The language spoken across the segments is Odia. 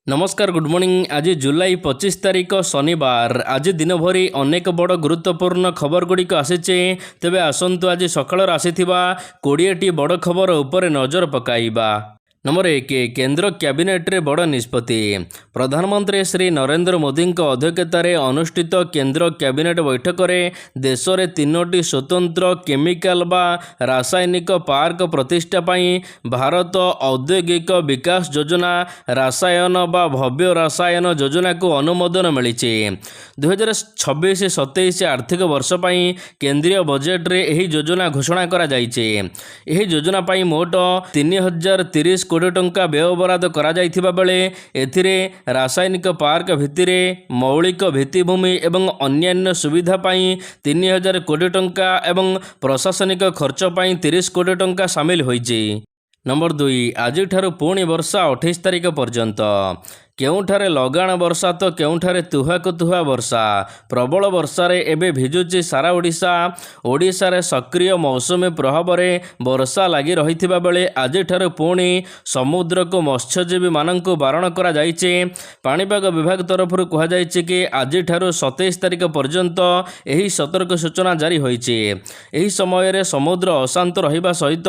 नमस्कार गुड मॉर्निंग। आज जुलाई 25 तारिख शनिवार। आज दिन भरी अनेक बड़ गुरुत्वपूर्ण खबर गुड़िक आसीचे। तेबे आसंतु आज सकाळ आसीथिबा 20टी बड़ खबर उपरे नजर पकाइबा। नंबर 1 केंद्र कैबिनेट रे बड़ निष्पत्ति। प्रधानमंत्री श्री नरेंद्र मोदी अध्यक्षतार अनुष्ठित केंद्र कैबिनेट बैठक में देश में 3टी स्वतंत्र केमिकल बा रासायनिक पार्क प्रतिष्ठा पाई भारत औद्योगिक विकास योजना रासायन बा भव्य रासायन योजना को अनुमोदन मिली। 2026-27 आर्थिक वर्ष पाई केंद्रीय बजेट रे एही योजना घोषणा करा जायछि। एही योजना पाई मोट 3030 कोटी टंका व्यय बराद करा जायथिबा बेले एथिरे रासायनिक पार्क भित्तिरे मौलिक भित्तिभूमि एवं अन्यान्य सुविधा पाई 3000 कोटी टंका एवं प्रशासनिक खर्च पाई 30 कोटी टंका सामिल होइछि। नंबर 2 आज ठारू पुणी वर्षा 28 तारिख पर्यंत। केउठारे लगाण वर्षा तो केउठारे तुहाको तुहा वर्षा। प्रबल वर्षार एबे भिजुची सारा ओडिशा। ओडिशा रे सक्रिय मौसुमी प्रभाव में वर्षा लगी रहिथिबा बेले आज ठारू पुणी समुद्र को मत्स्यजीवी माननकु बारण करा जायछि। पाणीपाग विभाग तरफ कहा जायछि कि आज ठारू 27 तारिख पर्यंत एही सतर्क सूचना जारी होइछि। एही समय रे समुद्र अशांत रहिबा सहित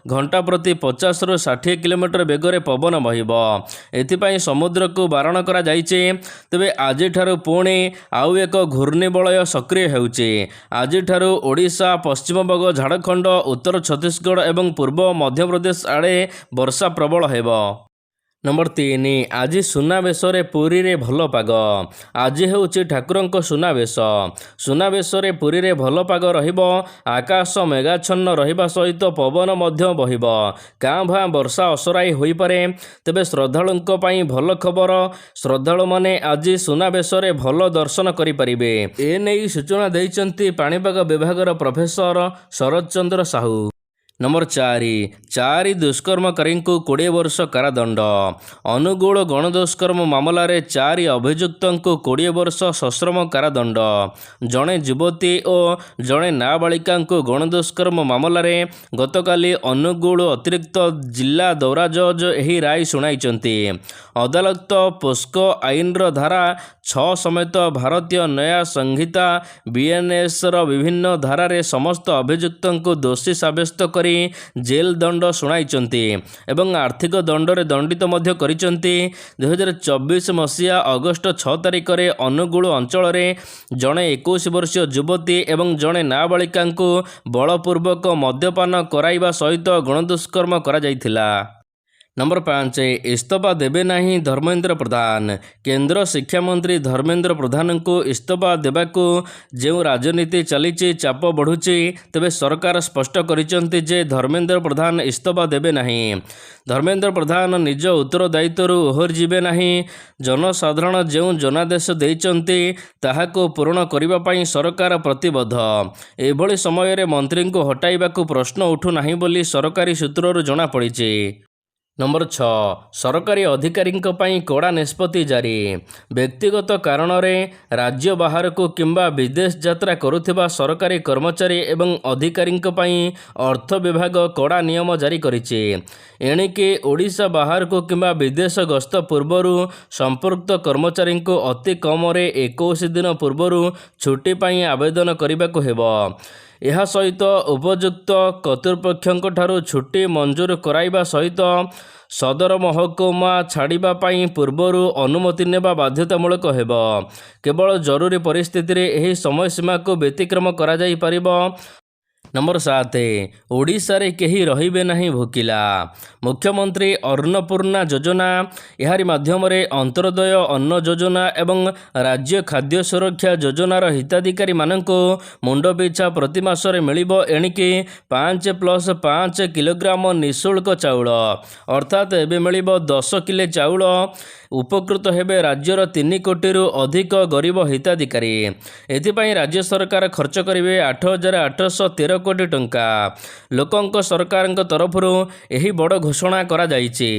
घंटा प्रति 50 ରୁ 60 किलोमीटर बेगरे पवन बहिबो। एथिपाई समुद्र को बारण करा जायछि। तेबे आज ठारू पुणी आउ एक घूर्णिबलय सक्रिय हेउछि। आज ठारू ओडिशा पश्चिमबंग झारखंड उत्तर छत्तीसगढ़ एवं पूर्व मध्य प्रदेश आड़े वर्षा प्रबल हेबो। नंबर 3 आज सुनावेश पुरी रे भल पाग। आज हेउछि ठाकुरंक सुनावेश। सुनावेश पुरी रे भल पाग रहिबो। आकाश मेघाच्छन्न रहिबा सहित पवन मध्य बहिबो। कां भां वर्षा असराई होई पारे। तेबे श्रद्धालुंक पई भल खबर। श्रद्धालु माने आज सुनावेश भल दर्शन करि परिबे। ए नेई सूचना दैचंती पाणीपाग विभागर प्रोफेसर शरद चंद्र साहू। नंबर 4 दुष्कर्मकारी को 20 वर्ष कारादंड। अनुगुल गणदुष्कर्म मामलें 4 अभियुक्त को 20 वर्ष सश्रम कारादंड। जड़े युवती और जड़े नाबालिका को गणदुष्कर्म मामलें गतकाली अनुगुल अतिरिक्त जिला दौरा जज यही राय शुणाई। अदालत पोस्को आईन धारा 6 समेत भारतीय न्याय संहिता BNS विभिन्न धारा रे समस्त अभियुक्त को दोषी साब्यस्त कर जेल दंड शुणाई एवं आर्थिक दंडरे दंडित मध्य करिसंती। 2024 मसीहा अगस्ट 6 तारिख रे अनुगुल अंचल रे जड़े 21 वर्षीय युवती एवं जड़े नाबालिका को बलपूर्वक मद्यपान कराइबा सहित गणदुष्कर्म करा जायथिला। नंबर 5 इस्तफा देबे नहीं धर्मेंद्र प्रधान। केंद्र शिक्षा मंत्री धर्मेंद्र प्रधान को इस्तफा देबाकू जो राजनीति चली चाप बढ़ुची। तेबे सरकार स्पष्ट करिसंती जे धर्मेंद्र प्रधान इस्तफा देबे नहीं। धर्मेंद्र प्रधान निज उत्तरदायित्व ओहर जीवे नहीं। जनसाधारण जो जनादेश देइचंती ताहाको पूर्ण करिबा पई सरकार प्रतिबद्ध। एभली समय रे मंत्री को हटाइबाकू प्रश्न उठू नाही बोली सरकारी सूत्रରୁ जणा पड़िछि। नंबर 6 सरकारी अधिकारी कड़ा निष्पत्ति जारी। व्यक्तिगत कारण राज्य बाहर को किंबा विदेश यात्रा करुथिबा सरकारी कर्मचारी एवं अधिकारी अर्थ विभाग कड़ा नियम जारी करिछि। एणिके ओडिशा बाहर को किंबा विदेश गस्त पूर्वर संपर्क कर्मचारी को अति कम 21 दिन पूर्वर छुट्टी पाई आवेदन करबाकू हेबो। यह सहित उपयुक्त कर्तृपक्षों ठारू छुट्टी मंजूर कराइबा सहित सदर महकुमा छाड़िबा पाई पूर्वर अनुमति नेबा बाध्यतामूलक हेबो। केवल जरूरी परिस्थिति रे एही समय सीमा को व्यतिक्रम करा जाई परिबो। नंबर 7 ओडिशा रे केही रहिबे नहीं भूकिला। मुख्यमंत्री अन्नपूर्णा योजना यारी माध्यम रे अंत्योदय अन्न योजना एवं राज्य खाद्य सुरक्षा योजनार हिताधिकारी माननको मुंड पिछा प्रति मास रे मिलिबो एणिके 5+5 किलोग्राम निःशुल्क चाउल। अर्थात एबे मिलिबो 10 किलो चाउल। उपकृत हेबे राज्यर 3 कोटी अधिक गरीब हिताधिकारी। एथिपाई राज्य सरकार खर्च करिवे 8,813 कोटी टंका। लोकंक सरकार तरफରୁ एही बड़ घोषणा करा जायछि।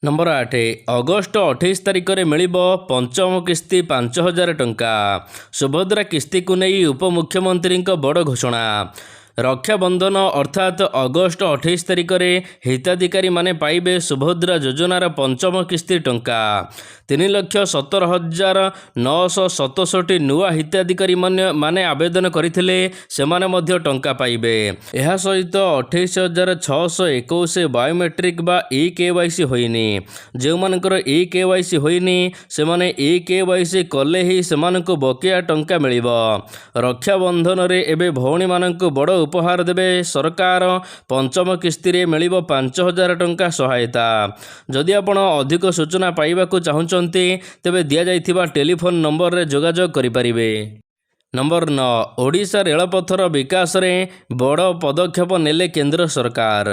नंबर 8 अगस्ट 28 तारिख में मिलिबो पंचम किस्ती 5,000 टंका। सुभद्रा किस्ती को नहीं उपमुख्यमंत्री बड़ घोषणा। ରକ୍ଷାବନ୍ଧନ ଅର୍ଥାତ୍ ଅଗଷ୍ଟ 28 ତାରିଖରେ ହିତାଧିକାରୀ ମାନେ ପାଇବେ ସୁଭଦ୍ରା ଯୋଜନାର ପଞ୍ଚମ କିସ୍ତି ଟଙ୍କା। 3,17,967 ନୂଆ ହିତାଧିକାରୀ ମାନେ ଆବେଦନ କରିଥିଲେ, ସେମାନେ ମଧ୍ୟ ଟଙ୍କା ପାଇବେ। ଏହା ସହିତ 28,621 ବାୟୋମେଟ୍ରିକ୍ ବା eKYC ହୋଇନି। ଯେଉଁମାନଙ୍କର eKYC ହୋଇନି ସେମାନେ eKYC କଲେ ହିଁ ସେମାନଙ୍କୁ ବକେୟା ଟଙ୍କା ମିଳିବ। ରକ୍ଷାବନ୍ଧନରେ ଏବେ ଭଉଣୀମାନଙ୍କୁ ବଡ଼ ଉପହାର ଦେବେ ସରକାର। ପଞ୍ଚମ କିସ୍ତିରେ ମିଳିବ 5,000 ଟଙ୍କା ସହାୟତା। ଯଦି ଆପଣ ଅଧିକ ସୂଚନା ପାଇବାକୁ ଚାହୁଁଛନ୍ତି ତେବେ ଦିଆଯାଇଥିବା ଟେଲିଫୋନ୍ ନମ୍ବରରେ ଯୋଗାଯୋଗ କରିପାରିବେ। ନମ୍ବର 9, ଓଡ଼ିଶା ରେଳପଥର ବିକାଶରେ ବଡ଼ ପଦକ୍ଷେପ ନେଲେ କେନ୍ଦ୍ର ସରକାର।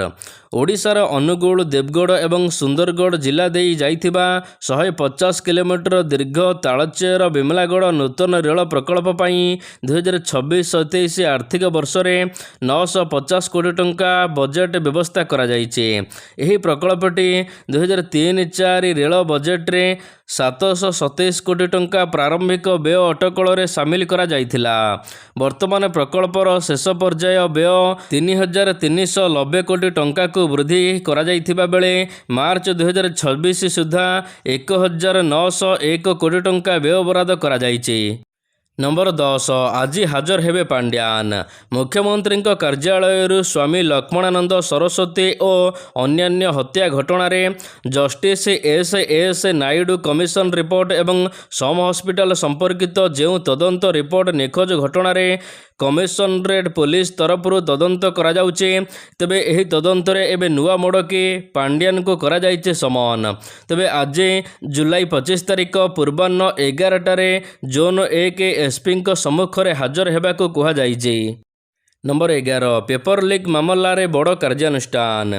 ଓଡ଼ିଶାର ଅନୁଗୁଳ, ଦେବଗଡ଼ ଏବଂ ସୁନ୍ଦରଗଡ଼ ଜିଲ୍ଲା ଦେଇ ଯାଇଥିବା 150 କିଲୋମିଟର ଦୀର୍ଘ ତାଳଚେର ବିମଲାଗଡ଼ ନୂତନ ରେଳ ପ୍ରକଳ୍ପ ପାଇଁ 2026-27 ଆର୍ଥିକ ବର୍ଷରେ 950 କୋଟି ଟଙ୍କା ବଜେଟ୍ ବ୍ୟବସ୍ଥା କରାଯାଇଛି। ଏହି ପ୍ରକଳ୍ପଟି 2003-04 ରେଳ ବଜେଟ୍ରେ 727 କୋଟି ଟଙ୍କା ପ୍ରାରମ୍ଭିକ ବ୍ୟୟ ଅଟକଳରେ ସାମିଲ କରାଯାଇଥିଲା। ବର୍ତ୍ତମାନ ପ୍ରକଳ୍ପର ଶେଷ ପର୍ଯ୍ୟାୟ ବ୍ୟୟ 3,390 କୋଟି ଟଙ୍କାକୁ ବୃଦ୍ଧି କରାଯାଇଥିବା ବେଳେ ମାର୍ଚ୍ଚ 2026 ସୁଦ୍ଧା 1,901 କୋଟି ଟଙ୍କା ବ୍ୟୟବରାଦ କରାଯାଇଛି। ନମ୍ବର 10, ଆଜି ହାଜର ହେବେ ପାଣ୍ଡିଆନ। ମୁଖ୍ୟମନ୍ତ୍ରୀଙ୍କ କାର୍ଯ୍ୟାଳୟରୁ ସ୍ୱାମୀ ଲକ୍ଷ୍ମଣାନନ୍ଦ ସରସ୍ୱତୀ ଓ ଅନ୍ୟାନ୍ୟ ହତ୍ୟା ଘଟଣାରେ justice S Naidu commission report ଏବଂ ସମ୍ ହସ୍ପିଟାଲ ସମ୍ପର୍କିତ ଯେଉଁ ତଦନ୍ତ ରିପୋର୍ଟ ନିଖୋଜ ଘଟଣାରେ କମିଶନରେଟ୍ ପୋଲିସ ତରଫରୁ ତଦନ୍ତ କରାଯାଉଛି, ତେବେ ଏହି ତଦନ୍ତରେ ଏବେ ନୂଆ ମୋଡ଼କି ପାଣ୍ଡିଆନଙ୍କୁ କରାଯାଇଛି ସମନ। ତେବେ ଆଜି ଜୁଲାଇ 25 ତାରିଖ ପୂର୍ବାହ୍ନ 11ଟାରେ ଜୋନ୍ 1 ଏସ୍ପିଙ୍କ ସମ୍ମୁଖରେ ହାଜର ହେବାକୁ କୁହାଯାଇଛି। ନମ୍ବର 11, ପେପର ଲିକ୍ ମାମଲାରେ ବଡ଼ କାର୍ଯ୍ୟାନୁଷ୍ଠାନ।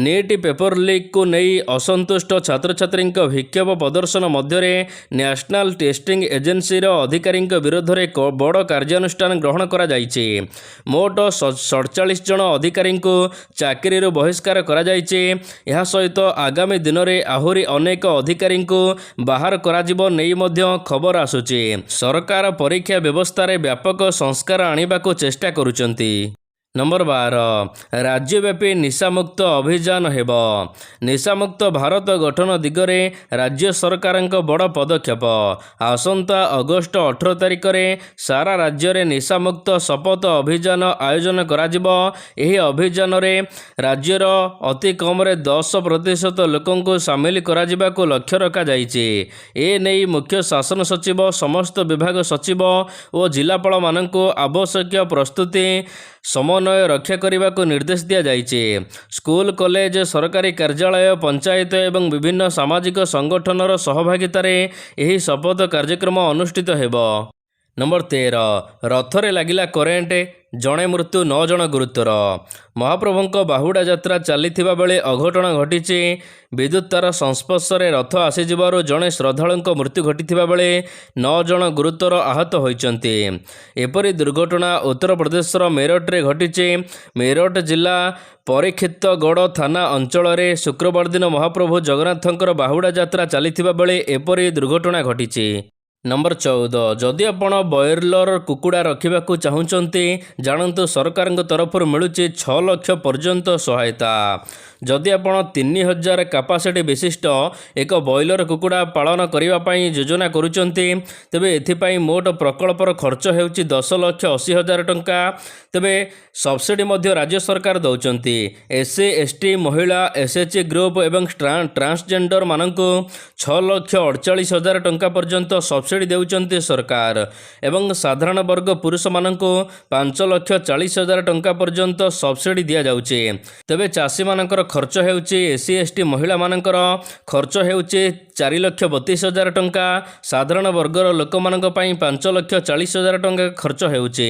ନିଟ୍ ପେପର ଲିକ୍କୁ ନେଇ ଅସନ୍ତୁଷ୍ଟ ଛାତ୍ରଛାତ୍ରୀଙ୍କ ବିକ୍ଷୋଭ ପ୍ରଦର୍ଶନ ମଧ୍ୟରେ ନ୍ୟାସନାଲ ଟେଷ୍ଟିଂ ଏଜେନ୍ସିର ଅଧିକାରୀଙ୍କ ବିରୋଧରେ ବଡ଼ କାର୍ଯ୍ୟାନୁଷ୍ଠାନ ଗ୍ରହଣ କରାଯାଇଛି। ମୋଟ 47 ଜଣ ଅଧିକାରୀଙ୍କୁ ଚାକିରିରୁ ବହିଷ୍କାର କରାଯାଇଛି। ଏହା ସହିତ ଆଗାମୀ ଦିନରେ ଆହୁରି ଅନେକ ଅଧିକାରୀଙ୍କୁ ବାହାର କରାଯିବ ନେଇ ମଧ୍ୟ ଖବର ଆସୁଛି। ସରକାର ପରୀକ୍ଷା ବ୍ୟବସ୍ଥାରେ ବ୍ୟାପକ ସଂସ୍କାର ଆଣିବାକୁ ଚେଷ୍ଟା କରୁଛନ୍ତି। ନମ୍ବର 12, ରାଜ୍ୟବ୍ୟାପୀ ନିଶାମୁକ୍ତ ଅଭିଯାନ ହେବ। ନିଶାମୁକ୍ତ ଭାରତ ଗଠନ ଦିଗରେ ରାଜ୍ୟ ସରକାରଙ୍କ ବଡ଼ ପଦକ୍ଷେପ। ଆସନ୍ତା ଅଗଷ୍ଟ 18 ତାରିଖରେ ସାରା ରାଜ୍ୟରେ ନିଶାମୁକ୍ତ ଶପଥ ଅଭିଯାନ ଆୟୋଜନ କରାଯିବ। ଏହି ଅଭିଯାନରେ ରାଜ୍ୟର ଅତି କମରେ 10% ଲୋକଙ୍କୁ ସାମିଲ କରାଯିବାକୁ ଲକ୍ଷ୍ୟ ରଖାଯାଇଛି। ଏ ନେଇ ମୁଖ୍ୟ ଶାସନ ସଚିବ ସମସ୍ତ ବିଭାଗ ସଚିବ ଓ ଜିଲ୍ଲାପାଳମାନଙ୍କୁ ଆବଶ୍ୟକୀୟ ପ୍ରସ୍ତୁତି ସମନ୍ୱୟ ରକ୍ଷା କରିବାକୁ ନିର୍ଦ୍ଦେଶ ଦିଆଯାଇଛି। ସ୍କୁଲ, କଲେଜ, ସରକାରୀ କାର୍ଯ୍ୟାଳୟ, ପଞ୍ଚାୟତ ଏବଂ ବିଭିନ୍ନ ସାମାଜିକ ସଂଗଠନର ସହଭାଗିତାରେ ଏହି ଶପଥ କାର୍ଯ୍ୟକ୍ରମ ଅନୁଷ୍ଠିତ ହେବ। ନମ୍ବର 13, ରଥରେ ଲାଗିଲା କରେଣ୍ଟ, ଜଣେ ମୃତ୍ୟୁ 9 ଜଣ ଗୁରୁତର। ମହାପ୍ରଭୁଙ୍କ ବାହୁଡ଼ା ଯାତ୍ରା ଚାଲିଥିବା ବେଳେ ଅଘଟଣ ଘଟିଛି। ବିଦ୍ୟୁତ୍ ତାର ସଂସ୍ପର୍ଶରେ ରଥ ଆସିଯିବାରୁ ଜଣେ ଶ୍ରଦ୍ଧାଳୁଙ୍କ ମୃତ୍ୟୁ ଘଟିଥିବା ବେଳେ 9 ଜଣ ଗୁରୁତର ଆହତ ହୋଇଛନ୍ତି। ଏପରି ଦୁର୍ଘଟଣା ଉତ୍ତରପ୍ରଦେଶର ମେରଠରେ ଘଟିଛି। ମେରଠ ଜିଲ୍ଲା ପରୀକ୍ଷିତଗଡ଼ ଥାନା ଅଞ୍ଚଳରେ ଶୁକ୍ରବାର ଦିନ ମହାପ୍ରଭୁ ଜଗନ୍ନାଥଙ୍କର ବାହୁଡ଼ା ଯାତ୍ରା ଚାଲିଥିବା ବେଳେ ଏପରି ଦୁର୍ଘଟଣା ଘଟିଛି। ନମ୍ବର 14, ଯଦି ଆପଣ ବ୍ରଏଲର କୁକୁଡ଼ା ରଖିବାକୁ ଚାହୁଁଛନ୍ତି, ଜାଣନ୍ତୁ ସରକାରଙ୍କ ତରଫରୁ ମିଳୁଛି 6 ଲକ୍ଷ ପର୍ଯ୍ୟନ୍ତ ସହାୟତା। ଯଦି ଆପଣ 3,000 କାପାସିଟି ବିଶିଷ୍ଟ ଏକ ବ୍ରଏଲର କୁକୁଡ଼ା ପାଳନ କରିବା ପାଇଁ ଯୋଜନା କରୁଛନ୍ତି, ତେବେ ଏଥିପାଇଁ ମୋଟ ପ୍ରକଳ୍ପର ଖର୍ଚ୍ଚ ହେଉଛି 10,80,000 ଟଙ୍କା। ତେବେ ସବସିଡ଼ି ମଧ୍ୟ ରାଜ୍ୟ ସରକାର ଦେଉଛନ୍ତି। SC, ST, ମହିଳା, SHG ଗ୍ରୁପ ଏବଂ ଟ୍ରାନ୍ସଜେଣ୍ଡର ମାନଙ୍କୁ 6,48,000 ଟଙ୍କା ପର୍ଯ୍ୟନ୍ତ ସବସିଡ଼ି ଦେଉଛନ୍ତି ସରକାର ଏବଂ ସାଧାରଣ ବର୍ଗ ପୁରୁଷମାନଙ୍କୁ 5,40,000 ଟଙ୍କା ପର୍ଯ୍ୟନ୍ତ ସବସିଡ଼ି ଦିଆଯାଉଛି। ତେବେ ଚାଷୀମାନଙ୍କର ଖର୍ଚ୍ଚ ହେଉଛି SC, ST ମହିଳାମାନଙ୍କର ଖର୍ଚ୍ଚ ହେଉଛି 4,32,000 ଟଙ୍କା। ସାଧାରଣ ବର୍ଗର ଲୋକମାନଙ୍କ ପାଇଁ 5,40,000 ଟଙ୍କା ଖର୍ଚ୍ଚ ହେଉଛି।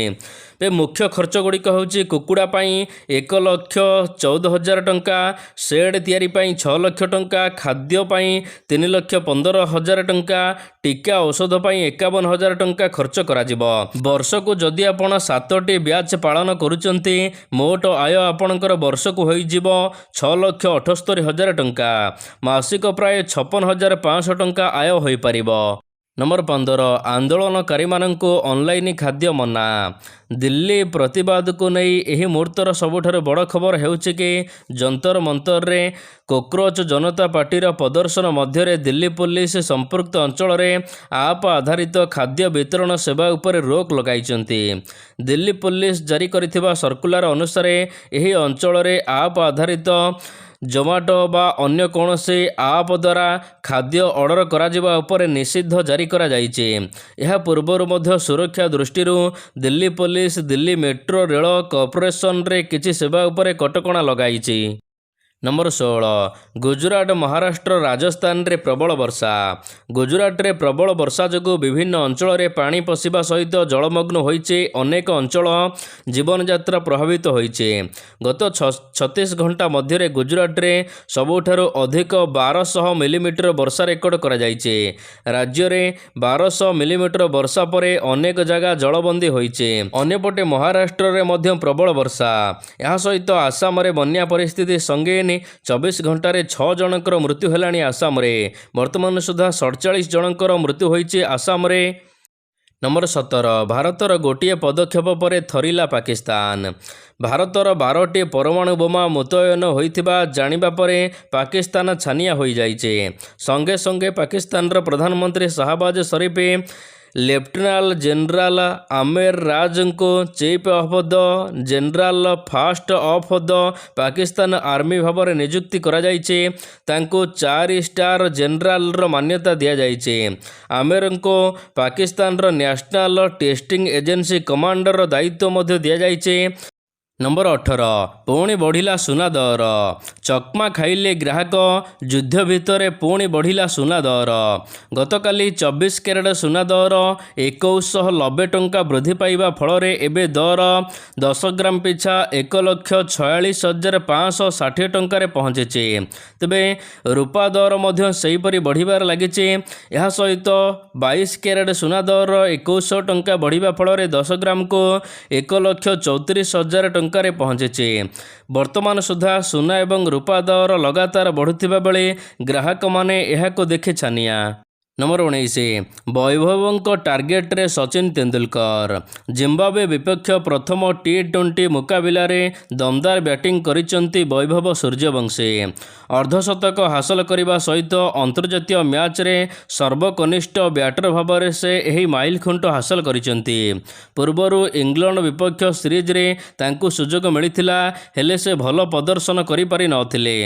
ଏବେ ମୁଖ୍ୟ ଖର୍ଚ୍ଚ ଗୁଡ଼ିକ ହେଉଛି କୁକୁଡ଼ା ପାଇଁ 1,14,000 ଟଙ୍କା, ସେଡ୍ ତିଆରି ପାଇଁ 6 ଲକ୍ଷ ଟଙ୍କା, ଖାଦ୍ୟ ପାଇଁ 3,15,000 ଟଙ୍କା, ଟିକା ଔଷଧ ପାଇଁ 51,000 ଟଙ୍କା ଖର୍ଚ୍ଚ କରାଯିବ। ବର୍ଷକୁ ଯଦି ଆପଣ 7ଟି ବ୍ୟାଚ୍ ପାଳନ କରୁଛନ୍ତି, ମୋଟ ଆୟ ଆପଣଙ୍କର ବର୍ଷକୁ ହୋଇଯିବ 6,78,000 ଟଙ୍କା। ମାସିକ ପ୍ରାୟ 56,500 ଟଙ୍କା ଆୟ ହୋଇପାରିବ। ନମ୍ବର 15 ଆନ୍ଦୋଳନକାରୀମାନଙ୍କୁ ଅନଲାଇନ୍ ଖାଦ୍ୟ ମନା। ଦିଲ୍ଲୀ ପ୍ରତିବାଦକୁ ନେଇ ଏହି ମୁହୂର୍ତ୍ତର ସବୁଠାରୁ ବଡ଼ ଖବର ହେଉଛି କି ଯନ୍ତର ମନ୍ତରରେ କୋକ୍ରୋଚ ଜନତା ପାର୍ଟିର ପ୍ରଦର୍ଶନ ମଧ୍ୟରେ ଦିଲ୍ଲୀ ପୋଲିସ ସମ୍ପୃକ୍ତ ଅଞ୍ଚଳରେ ଆପ୍ ଆଧାରିତ ଖାଦ୍ୟ ବିତରଣ ସେବା ଉପରେ ରୋକ୍ ଲଗାଇଛନ୍ତି। ଦିଲ୍ଲୀ ପୋଲିସ ଜାରି କରିଥିବା ସର୍କୁଲାର ଅନୁସାରେ ଏହି ଅଞ୍ଚଳରେ ଆପ୍ ଆଧାରିତ ଜୋମାଟୋ ବା ଅନ୍ୟ କୌଣସି ଆପ୍ ଦ୍ୱାରା ଖାଦ୍ୟ ଅର୍ଡ଼ର କରାଯିବା ଉପରେ ନିଷିଦ୍ଧ ଜାରି କରାଯାଇଛି। ଏହା ପୂର୍ବରୁ ମଧ୍ୟ ସୁରକ୍ଷା ଦୃଷ୍ଟିରୁ ଦିଲ୍ଲୀ ପୋଲିସ ଦିଲ୍ଲୀ ମେଟ୍ରୋ ରେଳ କର୍ପୋରେସନରେ କିଛି ସେବା ଉପରେ କଟକଣା ଲଗାଇଛି। ନମ୍ବର 16 ଗୁଜରାଟ ମହାରାଷ୍ଟ୍ର ରାଜସ୍ଥାନରେ ପ୍ରବଳ ବର୍ଷା। ଗୁଜରାଟରେ ପ୍ରବଳ ବର୍ଷା ଯୋଗୁଁ ବିଭିନ୍ନ ଅଞ୍ଚଳରେ ପାଣି ପଶିବା ସହିତ ଜଳମଗ୍ନ ହୋଇଛି। ଅନେକ ଅଞ୍ଚଳ ଜୀବନଯାତ୍ରା ପ୍ରଭାବିତ ହୋଇଛି। ଗତ 36 ଘଣ୍ଟା ମଧ୍ୟରେ ଗୁଜରାଟରେ ସବୁଠାରୁ ଅଧିକ 1200 ମିଲିମିଟର ବର୍ଷା ରେକର୍ଡ କରାଯାଇଛି। ରାଜ୍ୟରେ 1200 ମିଲିମିଟର ବର୍ଷା ପରେ ଅନେକ ଜାଗା ଜଳବନ୍ଦୀ ହୋଇଛି। ଅନ୍ୟପଟେ ମହାରାଷ୍ଟ୍ରରେ ମଧ୍ୟ ପ୍ରବଳ ବର୍ଷା। ଏହା ସହିତ ଆସାମରେ ବନ୍ୟା ପରିସ୍ଥିତି ସଙ୍ଗୀନ। 24 ଘଣ୍ଟାରେ 6 ଜଣଙ୍କର ମୃତ୍ୟୁ ହେଲାଣି ଆସାମରେ। ବର୍ତ୍ତମାନ ସୁଦ୍ଧା 47 ଜଣଙ୍କର ମୃତ୍ୟୁ ହୋଇଛି ଆସାମରେ। ନମ୍ବର 17 ଭାରତର ଗୋଟିଏ ପଦକ୍ଷେପ ପରେ ଥରିଲା ପାକିସ୍ତାନ। ଭାରତର 12ଟି ପରମାଣୁ ବୋମା ମୁତୟନ ହୋଇଥିବା ଜାଣିବା ପରେ ପାକିସ୍ତାନ ଛାନିଆ ହୋଇଯାଇଛି। ସଙ୍ଗେ ସଙ୍ଗେ ପାକିସ୍ତାନର ପ୍ରଧାନମନ୍ତ୍ରୀ ଶାହବାଜ ସରିଫ ଲେଫ୍ଟନାଣ୍ଟ ଜେନେରାଲ ଆମେର ରାଜଙ୍କୁ chief of the general fast of the Pakistan army ଭାବରେ ନିଯୁକ୍ତି କରାଯାଇଛି। ତାଙ୍କୁ 4 ଷ୍ଟାର ଜେନେରାଲର ମାନ୍ୟତା ଦିଆଯାଇଛି। ଆମେରଙ୍କୁ ପାକିସ୍ତାନର ନ୍ୟାସନାଲ ଟେଷ୍ଟିଂ ଏଜେନ୍ସି କମାଣ୍ଡର ଦାୟିତ୍ୱ ମଧ୍ୟ ଦିଆଯାଇଛି। ନମ୍ବର 18 ପୁଣି ବଢ଼ିଲା ସୁନା ଦର। ଚକମା ଖାଇଲେ ଗ୍ରାହକ, ଯୁଦ୍ଧ ଭିତରେ ପୁଣି ବଢ଼ିଲା ସୁନା ଦର। ଗତକାଲି 24 କ୍ୟାରେଟ୍ ସୁନା ଦର 2190 ଟଙ୍କା ବୃଦ୍ଧି ପାଇବା ଫଳରେ ଏବେ ଦର 10 ଗ୍ରାମ ପିଛା 1,46,560 ଟଙ୍କାରେ ପହଞ୍ଚିଛି। ତେବେ ରୂପା ଦର ମଧ୍ୟ ସେହିପରି ବଢ଼ିବାରେ ଲାଗିଛି। ଏହା ସହିତ 22 କ୍ୟାରେଟ୍ ସୁନା ଦର 2100 ଟଙ୍କା ବଢ଼ିବା ଫଳରେ 10 ଗ୍ରାମକୁ 1,34,000 ଟଙ୍କାରେ ପହଞ୍ଚିଛି। ବର୍ତ୍ତମାନ ସୁଦ୍ଧା ସୁନା ଏବଂ ରୂପା ଦର ଲଗାତାର ବଢ଼ୁଥିବା ବେଳେ ଗ୍ରାହକମାନେ ଏହାକୁ ଦେଖି ଛାନିଆ। ନମ୍ବର 19 ବୈଭବଙ୍କ ଟାର୍ଗେଟରେ ସଚିନ ତେନ୍ଦୁଲକର। ଜିମ୍ବାୱେ ବିପକ୍ଷ ପ୍ରଥମ ଟି20 ମୁକାବିଲାରେ ଦମଦାର ବ୍ୟାଟିଂ କରିଛନ୍ତି ବୈଭବ ସୂର୍ଯ୍ୟବଂଶୀ। ଅର୍ଦ୍ଧଶତକ ହାସଲ କରିବା ସହିତ ଅନ୍ତର୍ଜାତୀୟ ମ୍ୟାଚ୍ରେ ସର୍ବକନିଷ୍ଠ ବ୍ୟାଟର ଭାବରେ ସେ ଏହି ମାଇଲଖୁଣ୍ଟ ହାସଲ କରିଛନ୍ତି। ପୂର୍ବରୁ ଇଂଲଣ୍ଡ ବିପକ୍ଷ ସିରିଜରେ ତାଙ୍କୁ ସୁଯୋଗ ମିଳିଥିଲା, ହେଲେ ସେ ଭଲ ପ୍ରଦର୍ଶନ କରିପାରି ନଥିଲେ।